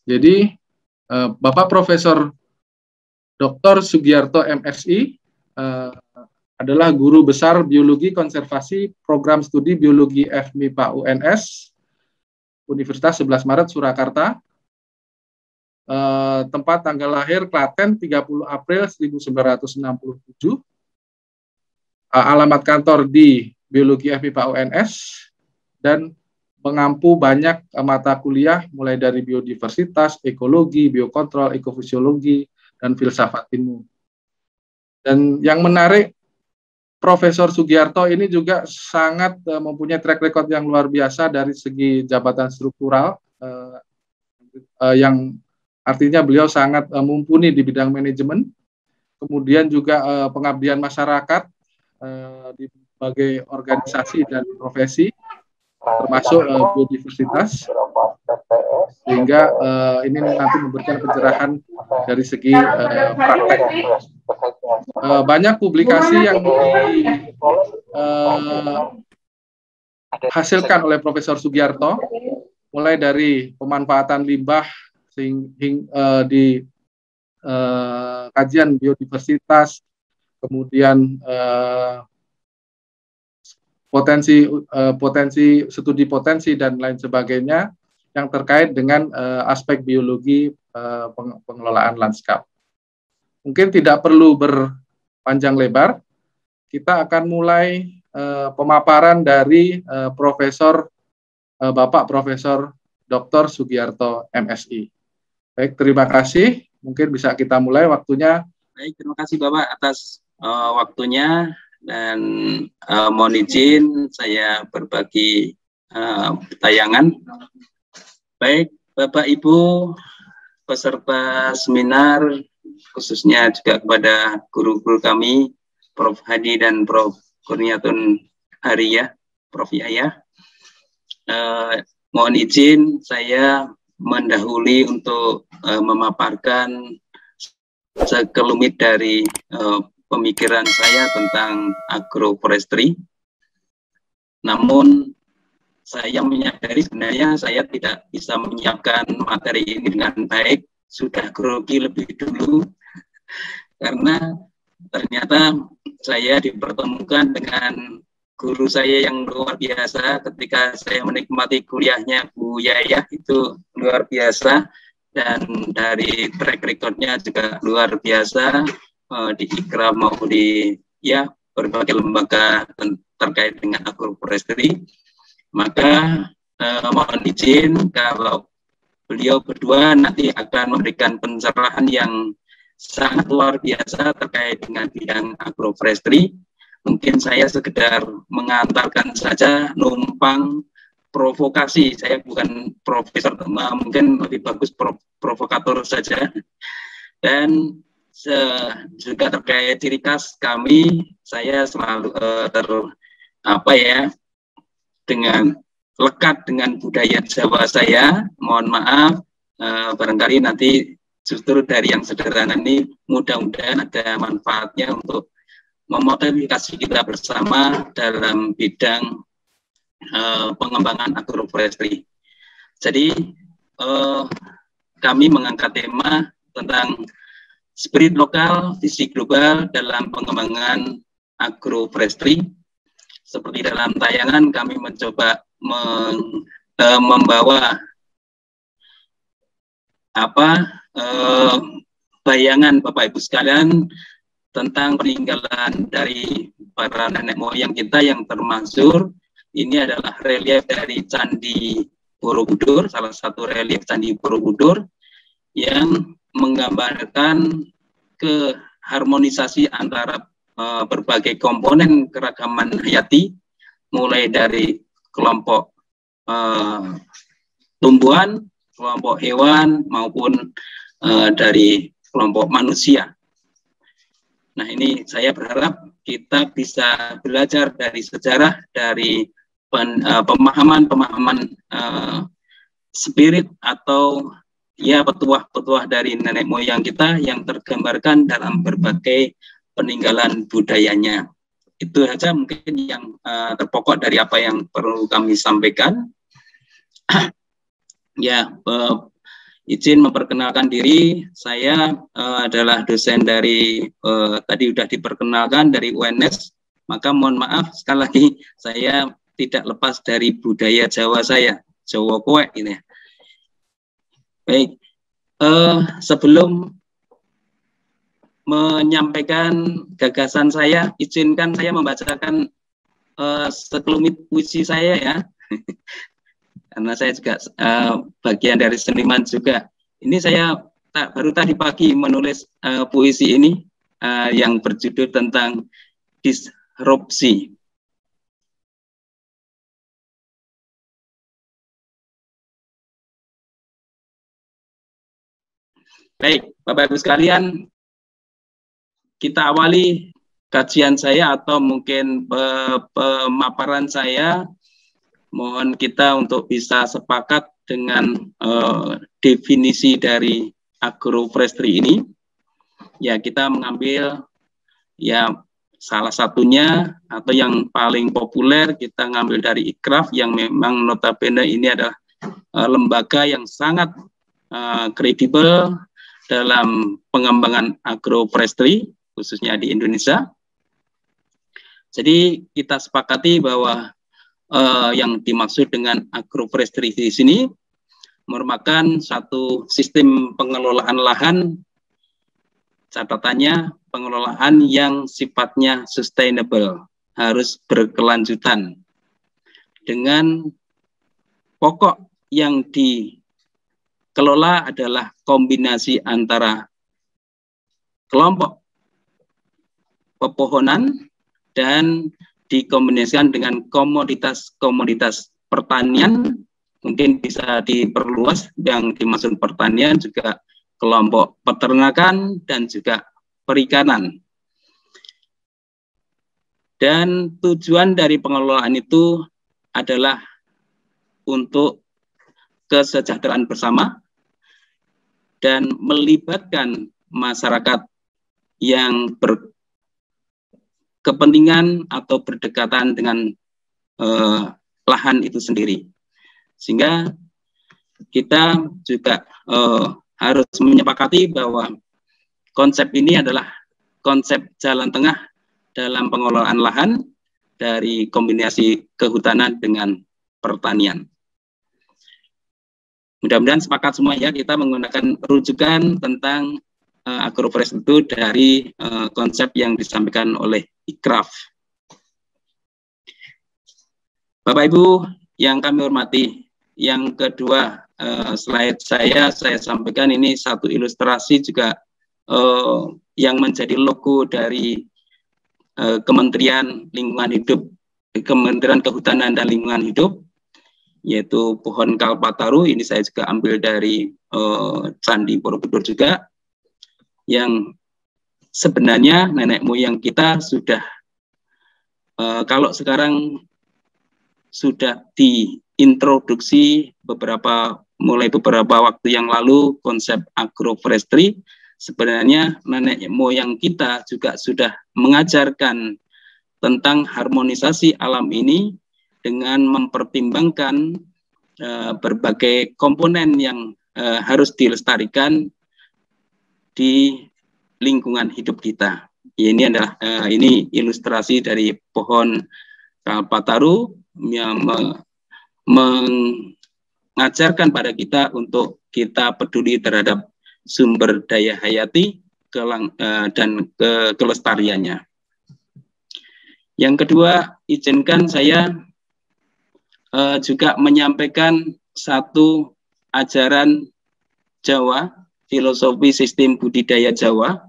Jadi Bapak Profesor Dr. Sugiarto MSI adalah guru besar biologi konservasi program studi biologi FMIPA UNS Universitas 11 Maret Surakarta. Tempat tanggal lahir Klaten 30 April 1967. Alamat kantor di biologi FMIPA UNS dan mengampu banyak mata kuliah mulai dari biodiversitas, ekologi, biokontrol, ekofisiologi, dan filsafat ilmu. Dan yang menarik, Profesor Sugiarto ini juga sangat mempunyai track record yang luar biasa dari segi jabatan struktural, yang artinya beliau sangat mumpuni di bidang manajemen, kemudian juga pengabdian masyarakat di berbagai organisasi dan profesi, termasuk biodiversitas, sehingga ini nanti memberikan pencerahan dari segi praktek. Banyak publikasi yang dihasilkan oleh Profesor Sugiarto, mulai dari pemanfaatan limbah di kajian biodiversitas, kemudian studi potensi dan lain sebagainya yang terkait dengan aspek biologi pengelolaan lanskap. Mungkin tidak perlu berpanjang lebar, kita akan mulai pemaparan dari Bapak Profesor Dr. Sugiarto MSI. Baik, terima kasih. Mungkin bisa kita mulai waktunya. Baik, terima kasih Bapak atas waktunya. Dan mohon izin saya berbagi tayangan. Baik, Bapak Ibu peserta seminar, khususnya juga kepada guru-guru kami, Prof. Hadi dan Prof. Kurniatun Haria, Prof. Yaya. Mohon izin saya mendahului untuk memaparkan sekelumit dari pemikiran saya tentang agroforestry. Namun saya menyadari sebenarnya saya tidak bisa menyiapkan materi ini dengan baik, sudah grogi lebih dulu karena ternyata saya dipertemukan dengan guru saya yang luar biasa ketika saya menikmati kuliahnya Bu Yaya, itu luar biasa, dan dari track recordnya juga luar biasa. Di IKRA maupun di berbagai lembaga terkait dengan agroforestry. Maka mohon izin kalau beliau berdua nanti akan memberikan pencerahan yang sangat luar biasa terkait dengan bidang agroforestry. Mungkin saya sekedar mengantarkan saja, numpang provokasi. Saya bukan profesor, mungkin lebih bagus provokator saja. Dan juga terkait ciri khas kami, saya selalu dengan lekat dengan budaya Jawa saya. Mohon maaf, barangkali nanti justru dari yang sederhana ini mudah-mudahan ada manfaatnya untuk memotivasi kita bersama dalam bidang pengembangan agroforestry. Jadi kami mengangkat tema tentang spirit lokal, visi global dalam pengembangan agroforestry. Seperti dalam tayangan kami mencoba membawa bayangan Bapak Ibu sekalian tentang peninggalan dari para nenek moyang kita yang termasyhur. Ini adalah relief dari Candi Borobudur, salah satu relief Candi Borobudur yang menggambarkan keharmonisasi antara berbagai komponen keragaman hayati, mulai dari kelompok tumbuhan, kelompok hewan, maupun dari kelompok manusia. Nah, ini saya berharap kita bisa belajar dari sejarah, dari pemahaman spirit atau petuah-petuah dari nenek moyang kita yang tergambarkan dalam berbagai peninggalan budayanya. Itu saja mungkin yang terpokok dari apa yang perlu kami sampaikan. Izin memperkenalkan diri, saya adalah dosen dari, tadi sudah diperkenalkan dari UNS, maka mohon maaf sekali lagi, saya tidak lepas dari budaya Jawa saya, Jawa Kowe ini. Baik, sebelum menyampaikan gagasan saya, izinkan saya membacakan sekelumit puisi saya ya. Karena saya juga bagian dari seniman juga. Ini saya baru tadi pagi menulis puisi ini yang berjudul tentang disrupsi. Baik, Bapak Ibu sekalian, kita awali kajian saya atau mungkin pemaparan saya. Mohon kita untuk bisa sepakat dengan definisi dari agroforestry ini. Ya, kita mengambil ya salah satunya atau yang paling populer kita ngambil dari ICRAF yang memang notabene ini adalah lembaga yang sangat kredibel dalam pengembangan agroforestry khususnya di Indonesia. Jadi kita sepakati bahwa yang dimaksud dengan agroforestry di sini merupakan satu sistem pengelolaan lahan, catatannya pengelolaan yang sifatnya sustainable, harus berkelanjutan dengan pokok yang dikelola adalah kombinasi antara kelompok pepohonan dan dikombinasikan dengan komoditas-komoditas pertanian, mungkin bisa diperluas yang dimaksud pertanian juga kelompok peternakan dan juga perikanan. Dan tujuan dari pengelolaan itu adalah untuk kesejahteraan bersama dan melibatkan masyarakat yang berkepentingan atau berdekatan dengan lahan itu sendiri. Sehingga kita juga harus menyepakati bahwa konsep ini adalah konsep jalan tengah dalam pengelolaan lahan dari kombinasi kehutanan dengan pertanian. Mudah-mudahan sepakat semua ya, kita menggunakan rujukan tentang agroforestry itu dari konsep yang disampaikan oleh ICRAF. Bapak Ibu yang kami hormati, yang kedua slide saya sampaikan ini satu ilustrasi juga yang menjadi logo dari Kementerian Lingkungan Hidup, Kementerian Kehutanan dan Lingkungan Hidup, yaitu pohon kalpataru. Ini saya juga ambil dari Candi Borobudur juga, yang sebenarnya nenek moyang kita sudah kalau sekarang sudah diintroduksi mulai beberapa waktu yang lalu konsep agroforestry. Sebenarnya nenek moyang kita juga sudah mengajarkan tentang harmonisasi alam ini dengan mempertimbangkan berbagai komponen yang harus dilestarikan di lingkungan hidup kita. Ini adalah ini ilustrasi dari pohon kalpataru yang mengajarkan pada kita untuk kita peduli terhadap sumber daya hayati dan kelestariannya. Yang kedua, izinkan saya juga menyampaikan satu ajaran Jawa, filosofi sistem budidaya Jawa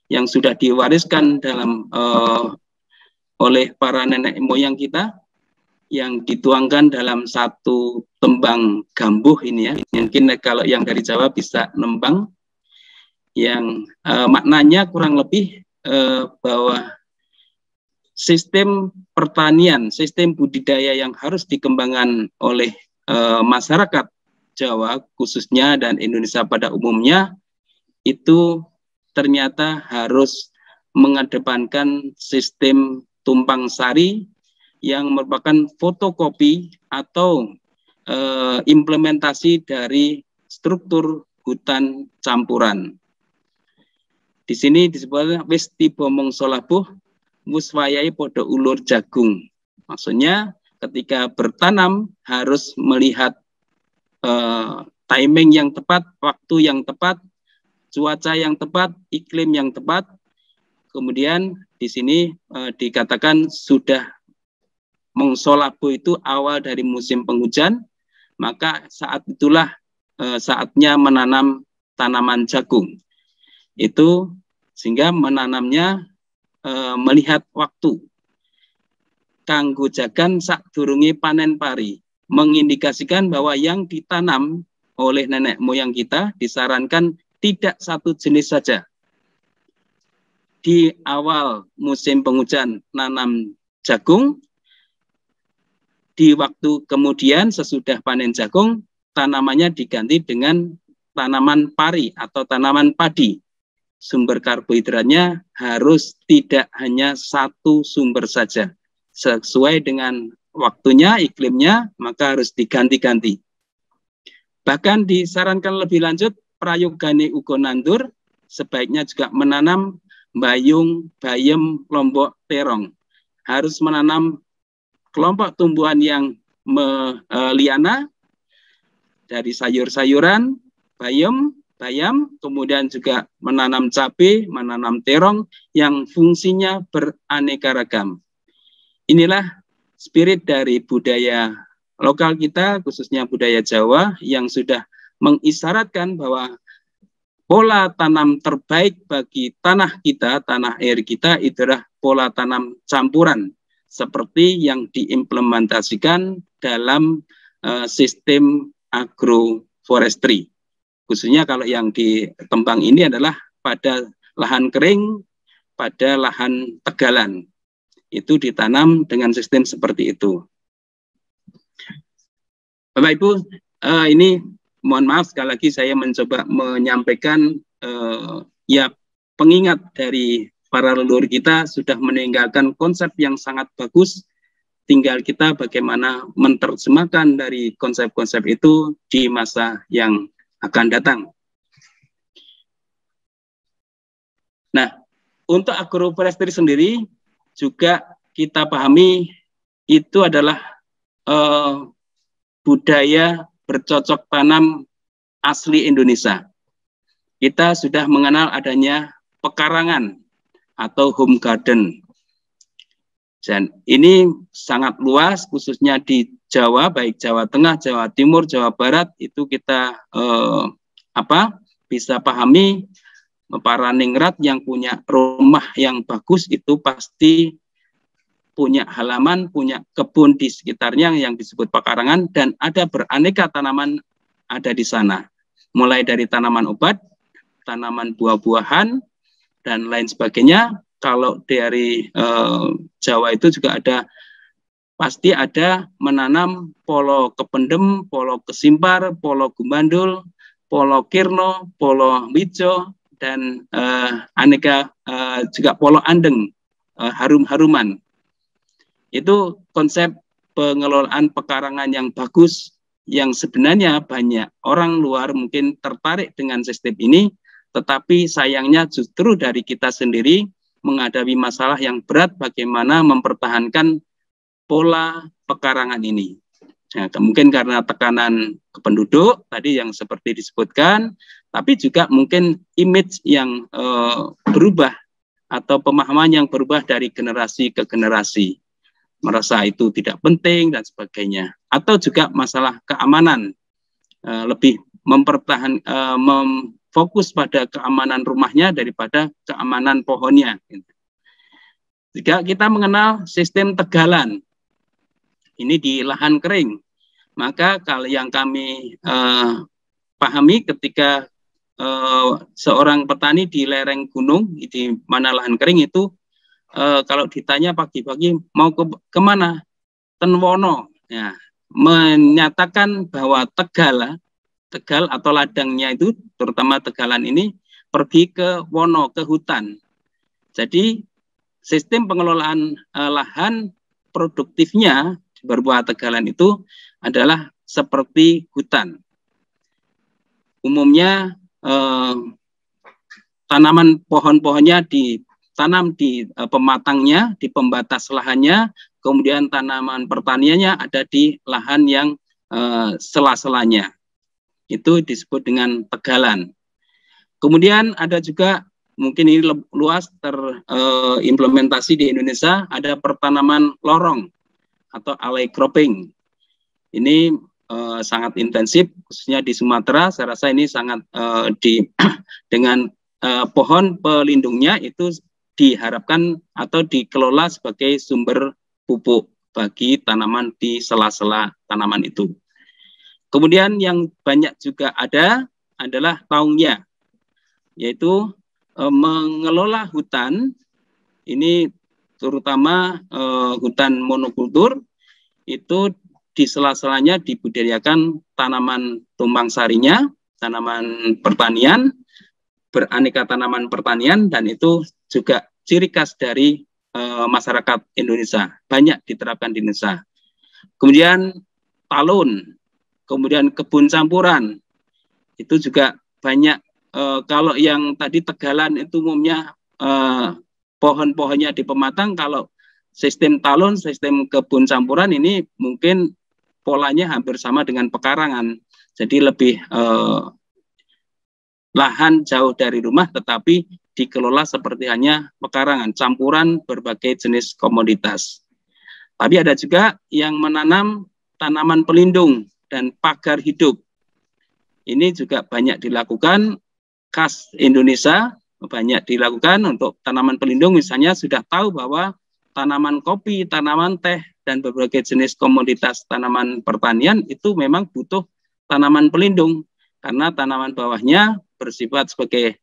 yang sudah diwariskan oleh para nenek moyang kita, yang dituangkan dalam satu tembang gambuh ini ya. Mungkin kalau yang dari Jawa bisa nembang, yang maknanya kurang lebih bahwa sistem pertanian, sistem budidaya yang harus dikembangkan oleh masyarakat Jawa khususnya dan Indonesia pada umumnya itu ternyata harus mengedepankan sistem tumpang sari yang merupakan fotokopi atau implementasi dari struktur hutan campuran. Di sini disebut wis tiba mangsa labuh wis wayahe padha ulur jagung. Maksudnya ketika bertanam harus melihat timing yang tepat, waktu yang tepat, cuaca yang tepat, iklim yang tepat. Kemudian di sini dikatakan sudah mangsa labuh itu awal dari musim penghujan, maka saat itulah saatnya menanam tanaman jagung. Itu sehingga menanamnya melihat waktu. Kanggo jagan sadurunge panen pari, mengindikasikan bahwa yang ditanam oleh nenek moyang kita disarankan tidak satu jenis saja. Di awal musim penghujan nanam jagung, di waktu kemudian sesudah panen jagung, tanamannya diganti dengan tanaman pari atau tanaman padi. Sumber karbohidratnya harus tidak hanya satu sumber saja. Sesuai dengan waktunya, iklimnya, maka harus diganti-ganti. Bahkan disarankan lebih lanjut, prayogane uga nandur, sebaiknya juga menanam bayung, bayem, lombok, terong. Harus menanam kelompok tumbuhan yang liana, dari sayur-sayuran, bayam, kemudian juga menanam cabai, menanam terong, yang fungsinya beraneka ragam. Inilah spirit dari budaya lokal kita, khususnya budaya Jawa, yang sudah mengisyaratkan bahwa pola tanam terbaik bagi tanah kita, tanah air kita, itulah pola tanam campuran, seperti yang diimplementasikan dalam sistem agroforestry. Khususnya kalau yang di Tembang ini adalah pada lahan kering, pada lahan tegalan. Itu ditanam dengan sistem seperti itu. Bapak Ibu, ini mohon maaf sekali lagi saya mencoba menyampaikan ya pengingat dari para leluhur kita sudah meninggalkan konsep yang sangat bagus. Tinggal kita bagaimana menerjemahkan dari konsep-konsep itu di masa yang akan datang. Nah, untuk agroforestry sendiri juga kita pahami itu adalah budaya bercocok tanam asli Indonesia. Kita sudah mengenal adanya pekarangan atau home garden. Dan ini sangat luas, khususnya di Jawa, baik Jawa Tengah, Jawa Timur, Jawa Barat, itu kita bisa pahami. Para ningrat yang punya rumah yang bagus itu pasti punya halaman, punya kebun di sekitarnya yang disebut pekarangan, dan ada beraneka tanaman ada di sana. Mulai dari tanaman obat, tanaman buah-buahan, dan lain sebagainya. Kalau dari Jawa itu juga ada, pasti ada menanam polo kependem, polo kesimpar, polo gumbandul, polo kirno, polo wijo, dan aneka juga polo andeng, harum-haruman. Itu konsep pengelolaan pekarangan yang bagus, yang sebenarnya banyak orang luar mungkin tertarik dengan sistem ini, tetapi sayangnya justru dari kita sendiri menghadapi masalah yang berat bagaimana mempertahankan pola pekarangan ini. Nah, mungkin karena tekanan ke penduduk tadi yang seperti disebutkan, tapi juga mungkin image yang berubah atau pemahaman yang berubah dari generasi ke generasi. Merasa itu tidak penting dan sebagainya. Atau juga masalah keamanan, lebih fokus pada keamanan rumahnya daripada keamanan pohonnya. Jika kita mengenal sistem tegalan, ini di lahan kering, maka kalau yang kami pahami ketika seorang petani di lereng gunung, di mana lahan kering itu, kalau ditanya pagi-pagi mau kemana? Tenwono. Ya, menyatakan bahwa Tegal atau ladangnya itu, terutama tegalan ini, pergi ke wono, ke hutan. Jadi sistem pengelolaan lahan produktifnya berupa tegalan itu adalah seperti hutan. umumnya tanaman pohon-pohonnya ditanam di pematangnya, di pembatas lahannya, kemudian tanaman pertaniannya ada di lahan yang sela-selanya. Itu disebut dengan tegalan. Kemudian ada juga, mungkin ini luas terimplementasi di Indonesia, ada pertanaman lorong atau alley cropping. Ini sangat intensif, khususnya di Sumatera. Saya rasa ini sangat dengan pohon pelindungnya itu diharapkan atau dikelola sebagai sumber pupuk bagi tanaman di sela-sela tanaman itu. Kemudian yang banyak juga ada adalah taungnya, yaitu mengelola hutan, ini terutama hutan monokultur, itu di sela-selanya dibudidayakan tanaman tumpang sarinya, tanaman pertanian, beraneka tanaman pertanian, dan itu juga ciri khas dari masyarakat Indonesia, banyak diterapkan di Indonesia. Kemudian talun, kemudian kebun campuran, itu juga banyak. Kalau yang tadi tegalan itu umumnya pohon-pohonnya di pematang, kalau sistem talun, sistem kebun campuran ini mungkin polanya hampir sama dengan pekarangan. Jadi lebih lahan jauh dari rumah tetapi dikelola seperti hanya pekarangan, campuran berbagai jenis komoditas. Tapi ada juga yang menanam tanaman pelindung dan pagar hidup. Ini juga banyak dilakukan, khas Indonesia, banyak dilakukan untuk tanaman pelindung. Misalnya sudah tahu bahwa tanaman kopi, tanaman teh, dan berbagai jenis komoditas tanaman pertanian itu memang butuh tanaman pelindung, karena tanaman bawahnya bersifat sebagai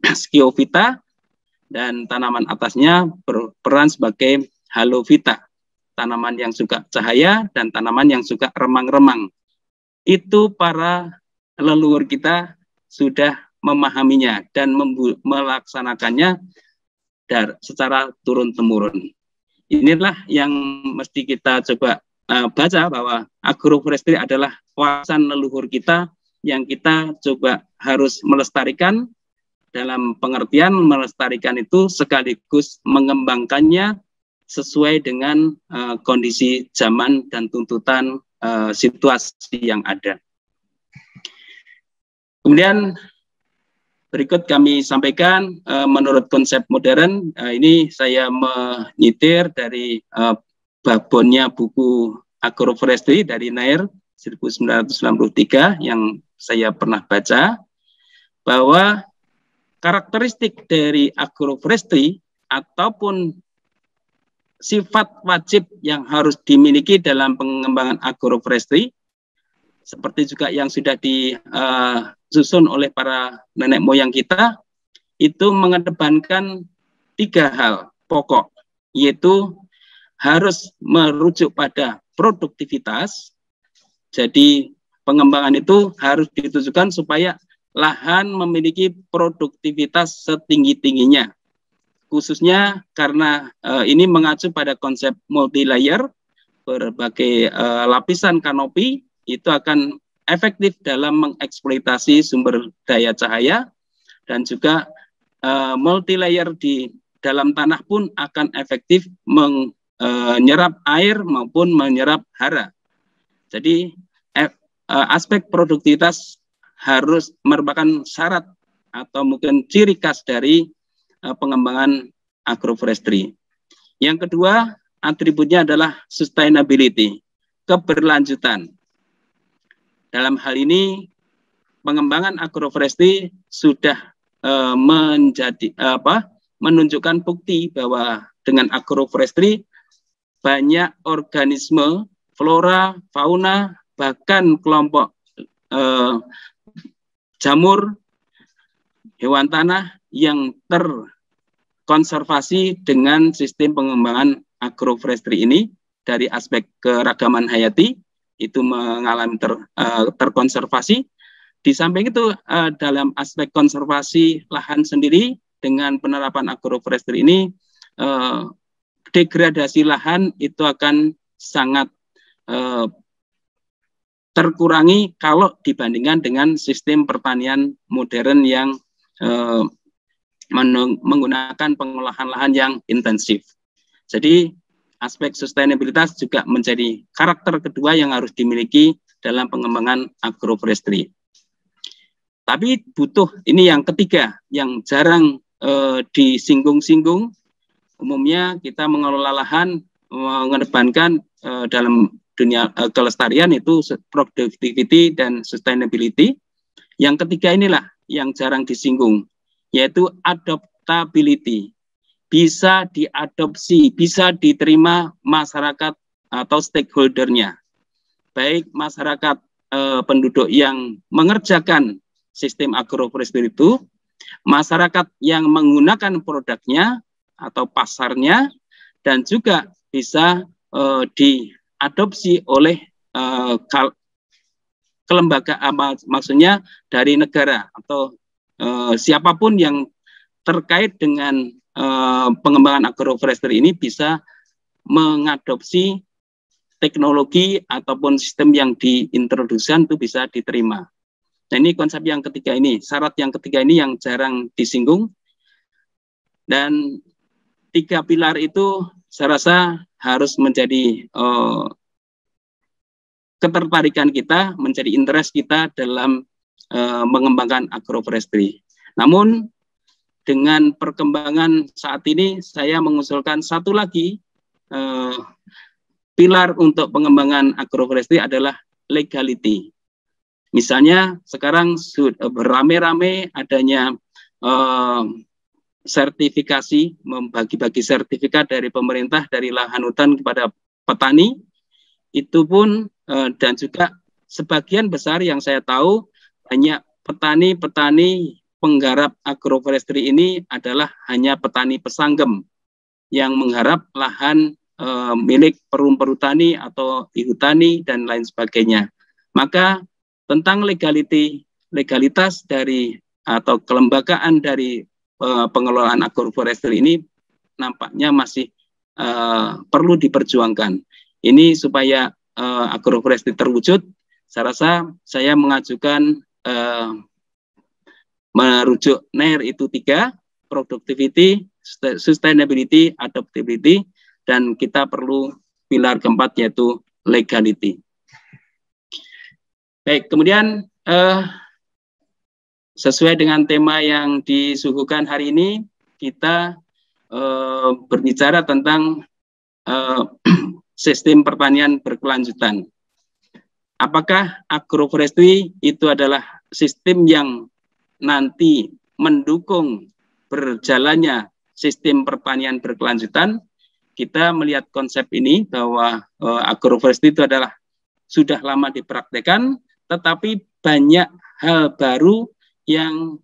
skiofita, dan tanaman atasnya berperan sebagai halofita, tanaman yang suka cahaya dan tanaman yang suka remang-remang. Itu para leluhur kita sudah memahaminya dan melaksanakannya secara turun-temurun. Inilah yang mesti kita coba baca, bahwa agroforestry adalah wawasan leluhur kita yang kita coba harus melestarikan. Dalam pengertian melestarikan itu sekaligus mengembangkannya sesuai dengan kondisi zaman dan tuntutan situasi yang ada. Kemudian berikut kami sampaikan menurut konsep modern, ini saya menyitir dari babonnya buku Agroforestry dari Nair 1993 yang saya pernah baca, bahwa karakteristik dari agroforestry ataupun sifat wajib yang harus dimiliki dalam pengembangan agroforestry, seperti juga yang sudah disusun oleh para nenek moyang kita, itu mengedepankan 3 hal pokok, yaitu harus merujuk pada produktivitas. Jadi pengembangan itu harus ditujukan supaya lahan memiliki produktivitas setinggi-tingginya. Khususnya karena ini mengacu pada konsep multi-layer, berbagai lapisan kanopi, itu akan efektif dalam mengeksploitasi sumber daya cahaya, dan juga multi-layer di dalam tanah pun akan efektif menyerap air maupun menyerap hara. Jadi aspek produktivitas harus merupakan syarat atau mungkin ciri khas dari pengembangan agroforestry. Yang kedua, atributnya adalah sustainability, keberlanjutan. Dalam hal ini, pengembangan agroforestry sudah menunjukkan bukti bahwa dengan agroforestry banyak organisme, flora, fauna, bahkan kelompok jamur, hewan tanah yang terkonservasi dengan sistem pengembangan agroforestry ini. Dari aspek keragaman hayati itu mengalami terkonservasi. Di samping itu dalam aspek konservasi lahan sendiri, dengan penerapan agroforestry ini degradasi lahan itu akan sangat terkurangi kalau dibandingkan dengan sistem pertanian modern yang menggunakan pengolahan lahan yang intensif. Jadi aspek sustainabilitas juga menjadi karakter kedua yang harus dimiliki dalam pengembangan agroforestry. Tapi butuh, ini yang ketiga, yang jarang disinggung-singgung. Umumnya kita mengelola lahan, mengedepankan dalam dunia kelestarian itu productivity dan sustainability. Yang ketiga inilah yang jarang disinggung, yaitu adaptability. Bisa diadopsi, bisa diterima masyarakat atau stakeholder-nya. Baik masyarakat penduduk yang mengerjakan sistem agroforestry itu, masyarakat yang menggunakan produknya atau pasarnya, dan juga bisa diadopsi oleh kelembagaan, maksudnya dari negara atau siapapun yang terkait dengan pengembangan agroforestry ini bisa mengadopsi teknologi ataupun sistem yang diintroduksikan itu bisa diterima. Nah, ini konsep yang ketiga ini, syarat yang ketiga ini yang jarang disinggung. Dan 3 pilar itu saya rasa harus menjadi ketertarikan kita, menjadi interest kita dalam mengembangkan agroforestry. Namun dengan perkembangan saat ini, saya mengusulkan satu lagi pilar untuk pengembangan agroforestry adalah legality. Misalnya sekarang beramai-ramai adanya sertifikasi, membagi-bagi sertifikat dari pemerintah, dari lahan hutan kepada petani, itu pun dan juga sebagian besar yang saya tahu banyak petani-petani penggarap agroforestry ini adalah hanya petani pesanggem yang menggarap lahan milik perum perhutani atau ihutani dan lain sebagainya. Maka tentang legalitas dari atau kelembagaan dari pengelolaan agroforestry ini nampaknya masih perlu diperjuangkan. Ini supaya agroforestry terwujud, saya rasa saya mengajukan merujuk NER itu 3, productivity, sustainability, adaptability, dan kita perlu pilar keempat yaitu legality. Baik, kemudian sesuai dengan tema yang disuguhkan hari ini, kita berbicara tentang sistem pertanian berkelanjutan. Apakah agroforestry itu adalah sistem yang nanti mendukung berjalannya sistem pertanian berkelanjutan? Kita melihat konsep ini bahwa agroforestry itu adalah sudah lama dipraktekkan, tetapi banyak hal baru yang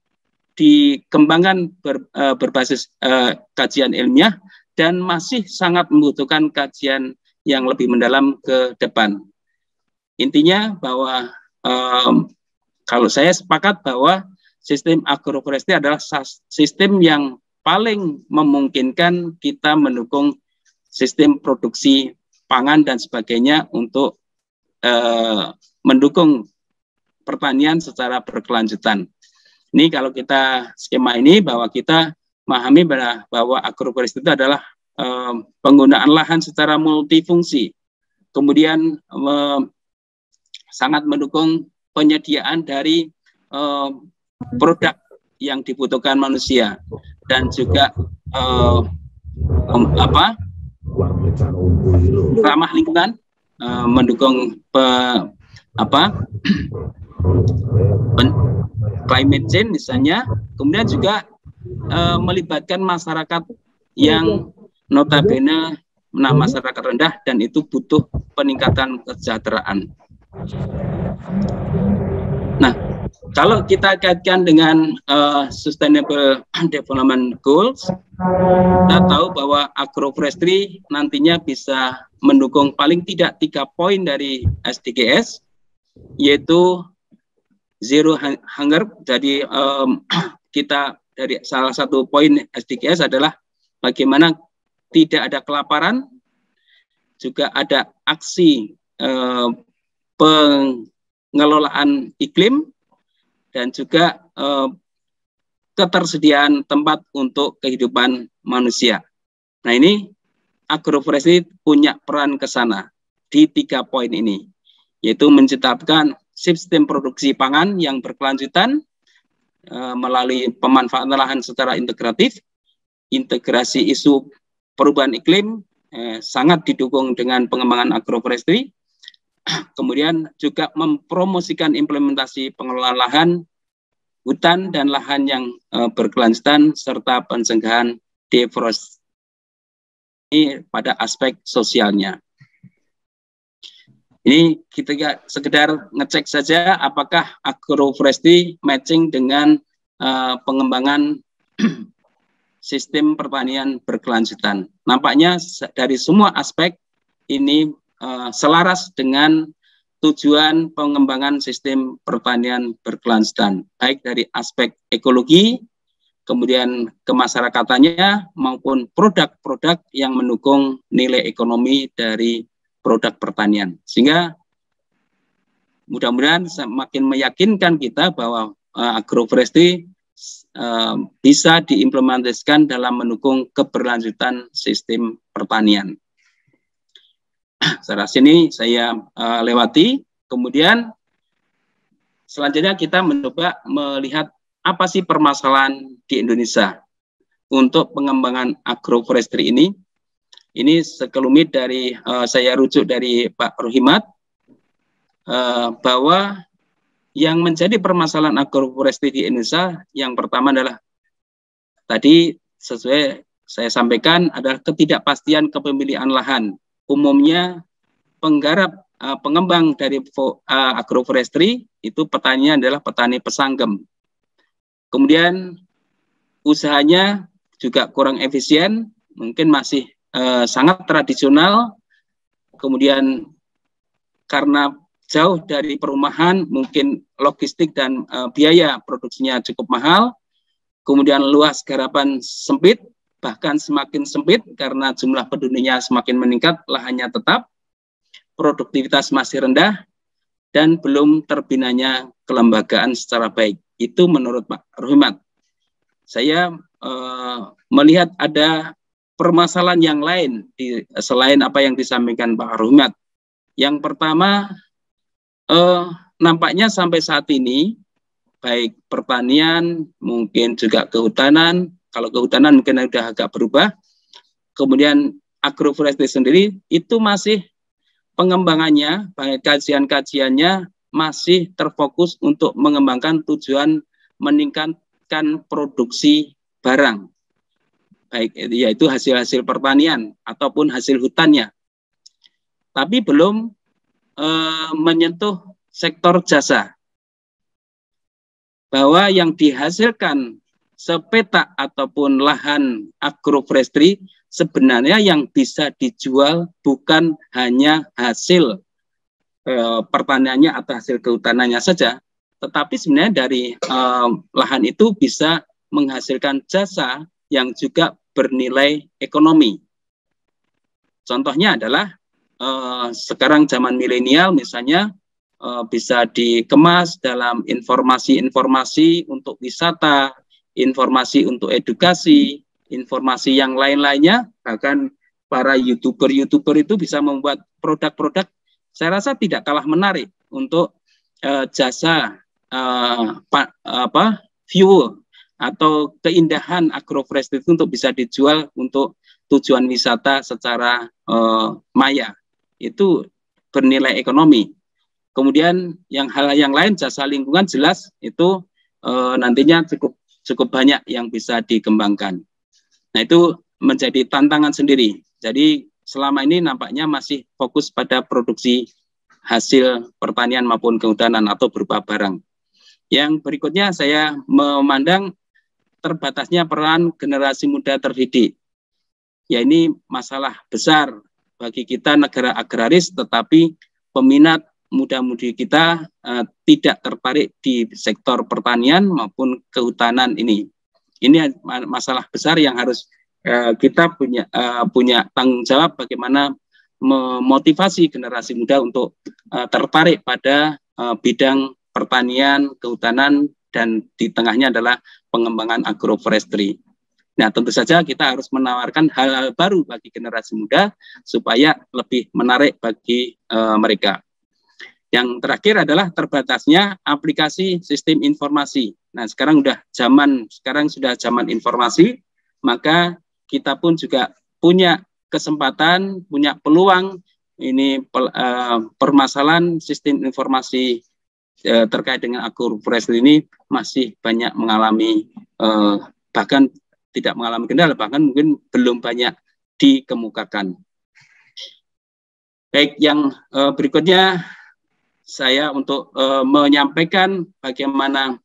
dikembangkan berbasis kajian ilmiah dan masih sangat membutuhkan kajian yang lebih mendalam ke depan. Intinya bahwa kalau saya sepakat bahwa sistem agroforestry adalah sistem yang paling memungkinkan kita mendukung sistem produksi pangan dan sebagainya untuk mendukung pertanian secara berkelanjutan. Ini kalau kita skema ini bahwa kita memahami bahwa agroforestry itu adalah penggunaan lahan secara multifungsi, kemudian sangat mendukung penyediaan dari produk yang dibutuhkan manusia dan juga ramah lingkungan, mendukung climate change misalnya, kemudian juga melibatkan masyarakat yang notabene masyarakat rendah dan itu butuh peningkatan kesejahteraan. Nah, kalau kita kaitkan dengan Sustainable Development Goals, kita tahu bahwa agroforestry nantinya bisa mendukung paling tidak 3 poin dari SDGs, yaitu Zero Hunger. Jadi kita dari salah satu poin SDGs adalah bagaimana tidak ada kelaparan, juga ada aksi pengelolaan iklim, dan juga ketersediaan tempat untuk kehidupan manusia. Nah, ini agroforestry punya peran ke sana di 3 poin ini, yaitu menciptakan sistem produksi pangan yang berkelanjutan melalui pemanfaatan lahan secara integratif, integrasi isu perubahan iklim sangat didukung dengan pengembangan agroforestry, kemudian juga mempromosikan implementasi pengelolaan lahan, hutan dan lahan yang berkelanjutan, serta pencegahan deforestasi pada aspek sosialnya. Ini kita sekedar ngecek saja apakah agroforestry matching dengan pengembangan sistem pertanian berkelanjutan. Nampaknya dari semua aspek ini selaras dengan tujuan pengembangan sistem pertanian berkelanjutan, baik dari aspek ekologi, kemudian kemasyarakatannya, maupun produk-produk yang mendukung nilai ekonomi dari produk pertanian. Sehingga mudah-mudahan semakin meyakinkan kita bahwa agroforestry bisa diimplementasikan dalam mendukung keberlanjutan sistem pertanian. Secara sini saya lewati. Kemudian selanjutnya kita mencoba melihat apa sih permasalahan di Indonesia untuk pengembangan agroforestry ini. Ini sekelumit dari saya rujuk dari Pak Rohimat, bahwa yang menjadi permasalahan agroforestry di Indonesia yang pertama adalah tadi sesuai saya sampaikan adalah ketidakpastian kepemilikan lahan. Umumnya penggarap pengembang dari agroforestry itu petaninya adalah petani pesanggem. Kemudian usahanya juga kurang efisien, mungkin masih sangat tradisional. Kemudian karena jauh dari perumahan, mungkin logistik dan biaya produksinya cukup mahal. Kemudian luas garapan sempit, bahkan semakin sempit karena jumlah penduduknya semakin meningkat, lahannya tetap, produktivitas masih rendah, dan belum terbinanya kelembagaan secara baik. Itu menurut Pak Rohimat. Saya melihat ada permasalahan yang lain selain apa yang disampaikan Pak Rohimat. Yang pertama, nampaknya sampai saat ini, baik pertanian, mungkin juga kehutanan, kalau kehutanan mungkin sudah agak berubah, kemudian agroforestry sendiri, itu masih pengembangannya, baik kajian-kajiannya masih terfokus untuk mengembangkan tujuan meningkatkan produksi barang, baik yaitu hasil-hasil pertanian ataupun hasil hutannya, tapi belum menyentuh sektor jasa, bahwa yang dihasilkan sepetak ataupun lahan agroforestry sebenarnya yang bisa dijual bukan hanya hasil pertaniannya atau hasil kehutanannya saja, tetapi sebenarnya dari lahan itu bisa menghasilkan jasa yang juga bernilai ekonomi. Contohnya adalah sekarang zaman milenial misalnya bisa dikemas dalam informasi-informasi untuk wisata, informasi untuk edukasi, informasi yang lain-lainnya, bahkan para YouTuber itu bisa membuat produk-produk, saya rasa tidak kalah menarik untuk jasa view atau keindahan agroforestry itu untuk bisa dijual untuk tujuan wisata secara maya. Itu bernilai ekonomi. Kemudian hal yang lain, jasa lingkungan jelas itu nantinya cukup banyak yang bisa dikembangkan. Nah, itu menjadi tantangan sendiri. Jadi selama ini nampaknya masih fokus pada produksi hasil pertanian maupun kehutanan atau berupa barang. Yang berikutnya saya memandang terbatasnya peran generasi muda terdidik. Ya, ini masalah besar bagi kita negara agraris, tetapi peminat muda-mudi kita tidak tertarik di sektor pertanian maupun kehutanan ini. Ini masalah besar yang harus kita punya tanggung jawab bagaimana memotivasi generasi muda untuk tertarik pada bidang pertanian, kehutanan, dan di tengahnya adalah pengembangan agroforestry. Nah, tentu saja kita harus menawarkan hal-hal baru bagi generasi muda supaya lebih menarik bagi mereka. Yang terakhir adalah terbatasnya aplikasi sistem informasi. Nah, sekarang sudah zaman informasi, maka kita pun juga punya kesempatan, punya peluang ini permasalahan sistem informasi terkait dengan agroforestry ini masih banyak mengalami bahkan tidak mengalami kendala, bahkan mungkin belum banyak dikemukakan. Baik, yang berikutnya saya untuk menyampaikan bagaimana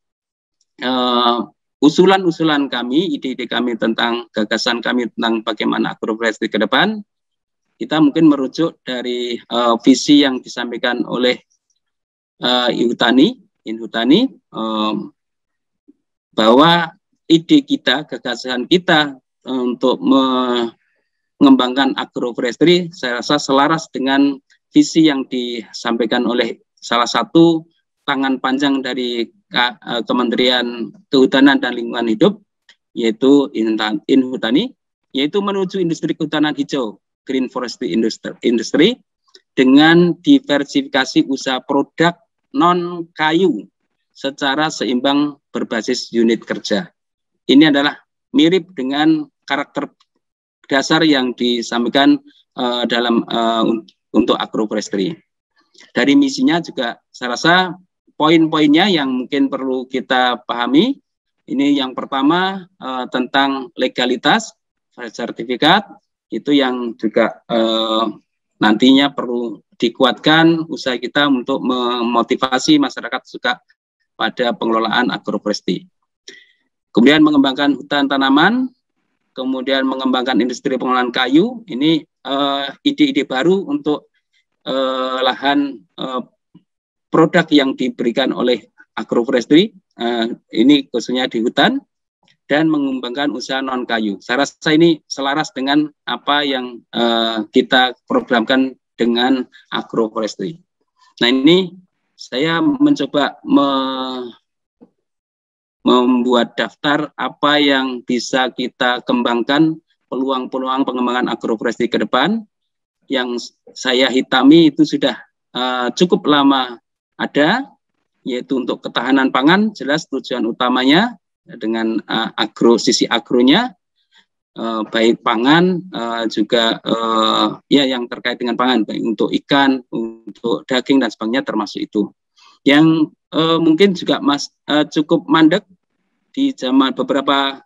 usulan-usulan kami, ide-ide kami tentang gagasan kami tentang bagaimana agroforestry ke depan. Kita mungkin merujuk dari visi yang disampaikan oleh Inhutani, bahwa ide kita, gagasan kita untuk mengembangkan agroforestry, saya rasa selaras dengan visi yang disampaikan oleh salah satu tangan panjang dari Kementerian Kehutanan dan Lingkungan Hidup, yaitu Inhutani, yaitu menuju industri kehutanan hijau, green forestry industry, dengan diversifikasi usaha produk non-kayu secara seimbang berbasis unit kerja. Ini adalah mirip dengan karakter dasar yang disampaikan untuk agroforestry. Dari misinya juga saya rasa poin-poinnya yang mungkin perlu kita pahami. Ini yang pertama tentang legalitas sertifikat, itu yang juga nantinya perlu dikuatkan usaha kita untuk memotivasi masyarakat suka pada pengelolaan agroforestry. Kemudian mengembangkan hutan tanaman, kemudian mengembangkan industri pengelolaan kayu. Ini ide-ide baru untuk lahan produk yang diberikan oleh agroforestry, ini khususnya di hutan, dan mengembangkan usaha non kayu. Saya rasa ini selaras dengan apa yang kita programkan dengan agroforestry. Nah, ini saya mencoba membuat daftar apa yang bisa kita kembangkan, peluang-peluang pengembangan agroforestry ke depan. Yang saya hitami itu sudah cukup lama ada, yaitu untuk ketahanan pangan, jelas tujuan utamanya dengan sisi agronya, baik pangan juga ya yang terkait dengan pangan, baik untuk ikan, untuk daging dan sebagainya termasuk itu. Yang mungkin juga cukup mandek di zaman beberapa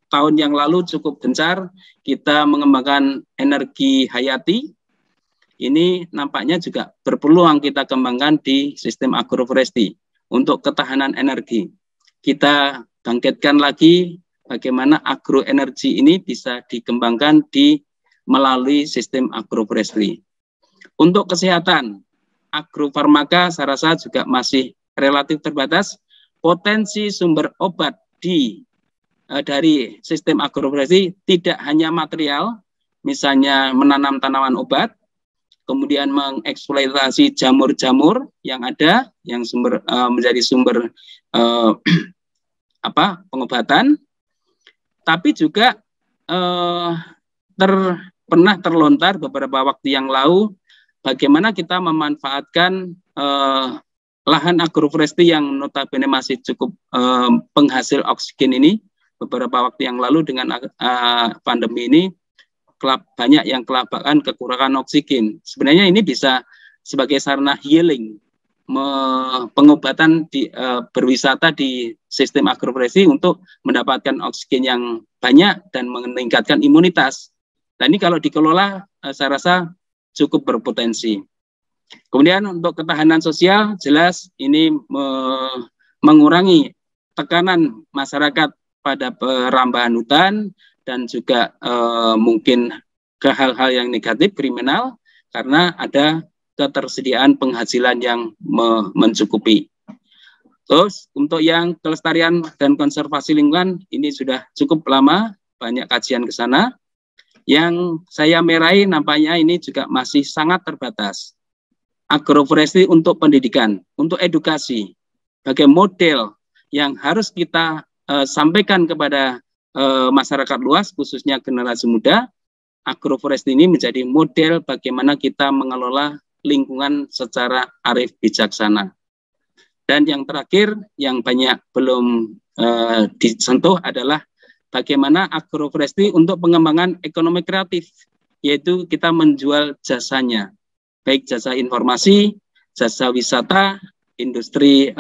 tahun yang lalu, cukup gencar kita mengembangkan energi hayati. Ini nampaknya juga berpeluang kita kembangkan di sistem agroforestry untuk ketahanan energi. Kita bangkitkan lagi bagaimana agroenergi ini bisa dikembangkan melalui sistem agroforestry. Untuk kesehatan, agrofarmaka saya rasa juga masih relatif terbatas. Potensi sumber obat dari sistem agroforestry tidak hanya material, misalnya menanam tanaman obat, kemudian mengeksploitasi jamur-jamur yang ada, yang menjadi sumber pengobatan, tapi juga pernah terlontar beberapa waktu yang lalu bagaimana kita memanfaatkan lahan agroforestry yang notabene masih cukup penghasil oksigen ini. Beberapa waktu yang lalu dengan pandemi ini banyak yang kelabakan kekurangan oksigen. Sebenarnya ini bisa sebagai sarana healing, pengobatan berwisata di sistem agroforestry untuk mendapatkan oksigen yang banyak dan meningkatkan imunitas. Nah, ini kalau dikelola saya rasa cukup berpotensi. Kemudian untuk ketahanan sosial, jelas ini mengurangi tekanan masyarakat pada perambahan hutan dan juga mungkin ke hal-hal yang negatif, kriminal, karena ada ketersediaan penghasilan yang mencukupi. Terus untuk yang kelestarian dan konservasi lingkungan, ini sudah cukup lama, banyak kajian ke sana. Yang saya meraih nampaknya ini juga masih sangat terbatas. agroforestry untuk pendidikan, untuk edukasi, sebagai model yang harus kita sampaikan kepada masyarakat luas, khususnya generasi muda. Agroforestry ini menjadi model bagaimana kita mengelola lingkungan secara arif bijaksana. Dan yang terakhir, yang banyak belum disentuh adalah bagaimana agroforestry untuk pengembangan ekonomi kreatif, yaitu kita menjual jasanya, baik jasa informasi, jasa wisata, industri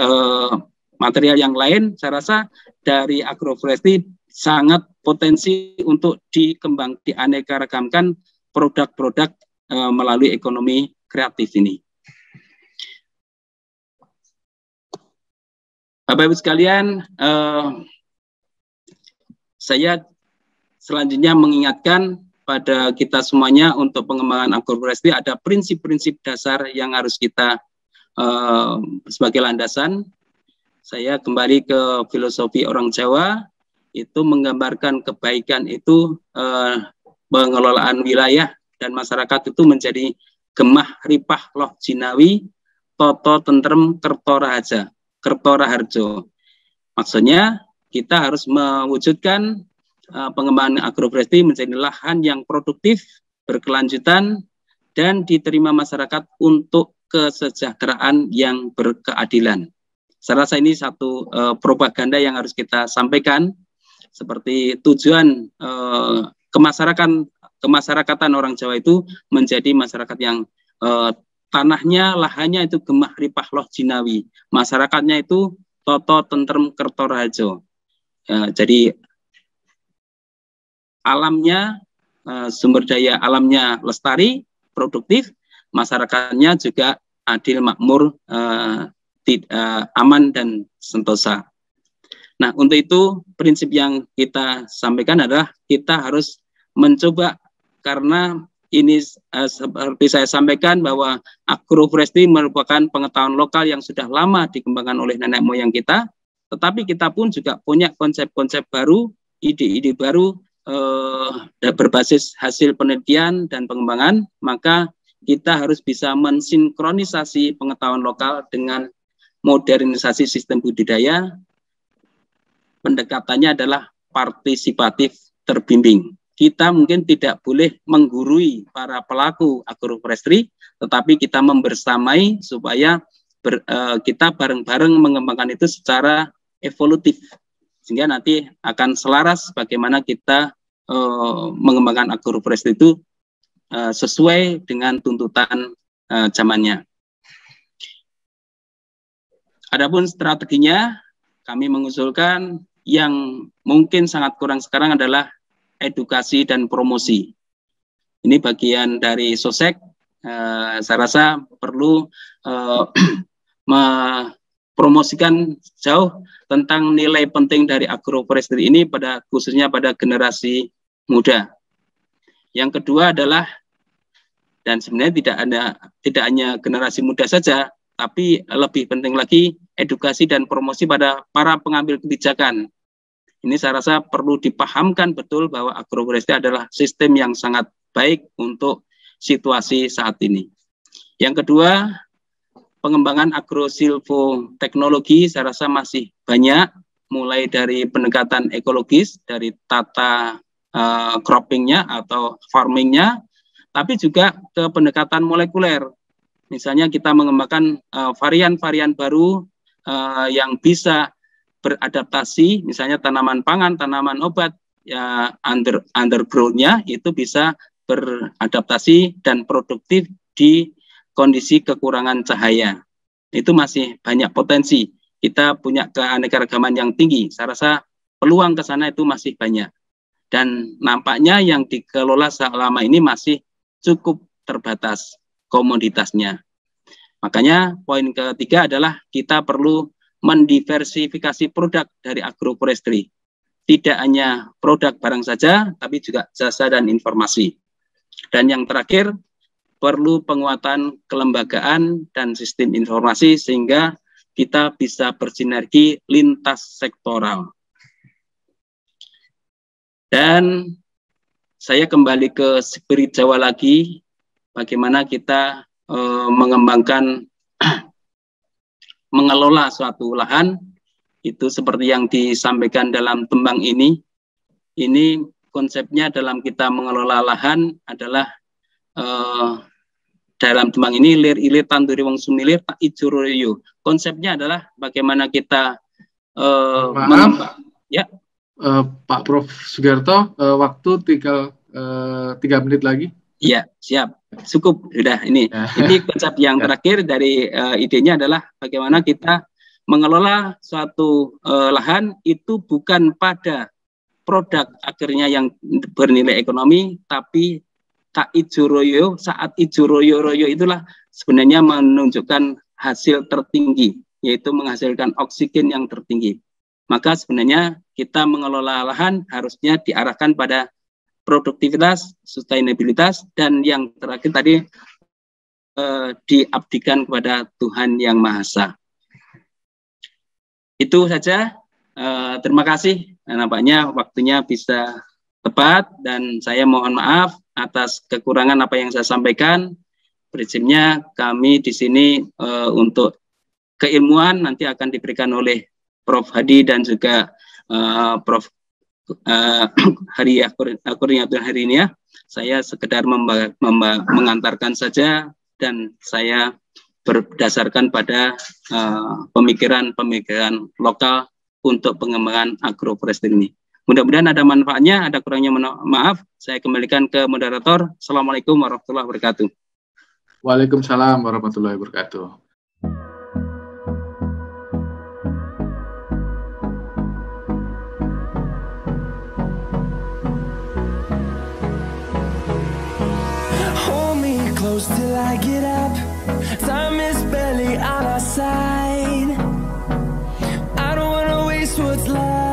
material yang lain. Saya rasa dari agroforestry sangat potensi untuk dianeka-ragamkan produk-produk melalui ekonomi kreatif ini. Bapak Ibu sekalian, saya selanjutnya mengingatkan pada kita semuanya untuk pengembangan agroforestry ada prinsip-prinsip dasar yang harus kita sebagai landasan. Saya kembali ke filosofi orang Jawa, itu menggambarkan kebaikan itu pengelolaan wilayah dan masyarakat itu menjadi gemah ripah loh jinawi toto tentrem kerto raharjo. Maksudnya kita harus mewujudkan pengembangan agroforestry menjadi lahan yang produktif, berkelanjutan, dan diterima masyarakat untuk kesejahteraan yang berkeadilan. Saya rasa ini satu propaganda yang harus kita sampaikan, seperti tujuan kemasyarakatan orang Jawa itu menjadi masyarakat yang tanahnya, lahannya itu gemah ripah loh jinawi, masyarakatnya itu toto tentrem kerto raharjo. Jadi alamnya, sumber daya alamnya lestari, produktif, masyarakatnya juga adil, makmur, aman dan sentosa. Nah, untuk itu prinsip yang kita sampaikan adalah kita harus mencoba, karena ini seperti saya sampaikan bahwa agroforestry merupakan pengetahuan lokal yang sudah lama dikembangkan oleh nenek moyang kita, tetapi kita pun juga punya konsep-konsep baru, ide-ide baru berbasis hasil penelitian dan pengembangan. Maka kita harus bisa mensinkronisasi pengetahuan lokal dengan modernisasi sistem budidaya. Pendekatannya adalah partisipatif terbimbing. Kita mungkin tidak boleh menggurui para pelaku agroforestry, tetapi kita membersamai supaya kita bareng-bareng mengembangkan itu secara evolutif, sehingga nanti akan selaras bagaimana kita mengembangkan agroforestry itu sesuai dengan tuntutan zamannya. Adapun strateginya, kami mengusulkan yang mungkin sangat kurang sekarang adalah edukasi dan promosi. Ini bagian dari Sosek. Saya rasa perlu mempromosikan jauh tentang nilai penting dari agroforestry ini khususnya pada generasi muda. Yang kedua adalah, dan sebenarnya tidak hanya generasi muda saja, tapi lebih penting lagi edukasi dan promosi pada para pengambil kebijakan. Ini saya rasa perlu dipahamkan betul bahwa agroforestry adalah sistem yang sangat baik untuk situasi saat ini. Yang kedua, pengembangan agrosilvoteknologi saya rasa masih banyak, mulai dari pendekatan ekologis, dari tata croppingnya atau farmingnya, tapi juga ke pendekatan molekuler. Misalnya kita mengembangkan varian-varian baru yang bisa beradaptasi, misalnya tanaman pangan, tanaman obat, ya undergrowth-nya itu bisa beradaptasi dan produktif di kondisi kekurangan cahaya. Itu masih banyak potensi. Kita punya keanekaragaman yang tinggi. Saya rasa peluang ke sana itu masih banyak. Dan nampaknya yang dikelola selama ini masih cukup terbatas komoditasnya. Makanya poin ketiga adalah kita perlu mendiversifikasi produk dari agroforestry. Tidak hanya produk barang saja, tapi juga jasa dan informasi. Dan yang terakhir, perlu penguatan kelembagaan dan sistem informasi sehingga kita bisa bersinergi lintas sektoral. Dan saya kembali ke spirit Jawa lagi, bagaimana kita mengembangkan mengelola suatu lahan itu seperti yang disampaikan dalam tembang ini. Ini konsepnya dalam kita mengelola lahan adalah dalam tembang ini lir ilir tanduri wong sumilir tak ijuroyo. Konsepnya adalah bagaimana kita ya Pak Prof Sugiarto, waktu tinggal 3 menit lagi. Iya, siap. Cukup, sudah ini. Ini konsep yang terakhir dari idenya adalah bagaimana kita mengelola suatu lahan itu bukan pada produk akhirnya yang bernilai ekonomi, tapi tak ijuroyo, saat ijuroyo itulah sebenarnya menunjukkan hasil tertinggi, yaitu menghasilkan oksigen yang tertinggi. Maka sebenarnya kita mengelola lahan harusnya diarahkan pada produktivitas, sustainabilitas, dan yang terakhir tadi diabdikan kepada Tuhan Yang Maha Esa. Itu saja. Terima kasih. Nampaknya waktunya bisa tepat dan saya mohon maaf atas kekurangan apa yang saya sampaikan. Prinsipnya kami di sini untuk keilmuan nanti akan diberikan oleh Prof Hadi dan juga Prof Kurniatul hari ini ya. Saya sekedar mengantarkan saja dan saya berdasarkan pada pemikiran-pemikiran lokal untuk pengembangan agroforestry ini. Mudah-mudahan ada manfaatnya, ada kurangnya maaf. Saya kembalikan ke moderator. Assalamualaikum warahmatullahi wabarakatuh. Waalaikumsalam warahmatullahi wabarakatuh. Hold me close till I get up. Time is barely on our side. I don't wanna waste what's left.